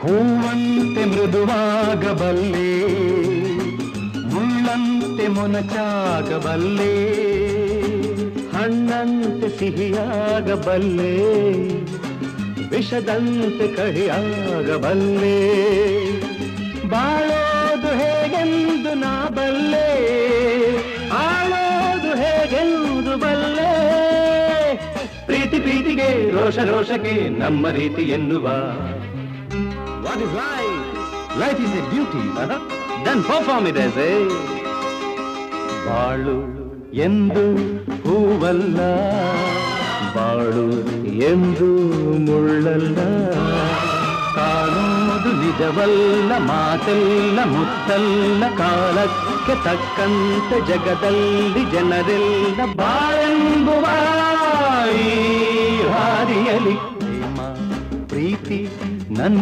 ಹೂವಂತೆ ಮೃದುವಾಗಬಲ್ಲೆ, ಮುಳ್ಳಂತೆ ಮೊನಚಾಗಬಲ್ಲೆ, ಹಣ್ಣಂತೆ ಸಿಹಿಯಾಗಬಲ್ಲೆ, ವಿಷದಂತೆ ಕಹಿಯಾಗಬಲ್ಲೆ. ಬಾಳೋದು ಹೇಗೆಂದು ನಾ ಬಲ್ಲೆ, ಆಳೋದು ಹೇಗೆಂದು ಬಲ್ಲೆ. ಪ್ರೀತಿ ಪ್ರೀತಿಗೆ, ರೋಷ ರೋಷಕ್ಕೆ ನಮ್ಮ ರೀತಿ ಎನ್ನುವ. What is life? Life is a duty. Then perform it as a. ಬಾಳು ಎಂದು ಹೂವಲ್ಲ, ಬಾಳು ಎಂದು ಮುಳ್ಳಲ್ಲ, ಕಾಣುವುದು ನಿಜವಲ್ಲ, ಮಾತೆಲ್ಲ ಮುತ್ತಲ್ಲ, ಕಾಲಕ್ಕೆ ತಕ್ಕಂತೆ ಜಗದಲ್ಲಿ ಜನರೆಲ್ಲ ಬಾಳೆಂಬುವ ಈ ಹಾದಿಯಲಿ ಪ್ರೇಮ ಪ್ರೀತಿ ನನ್ನ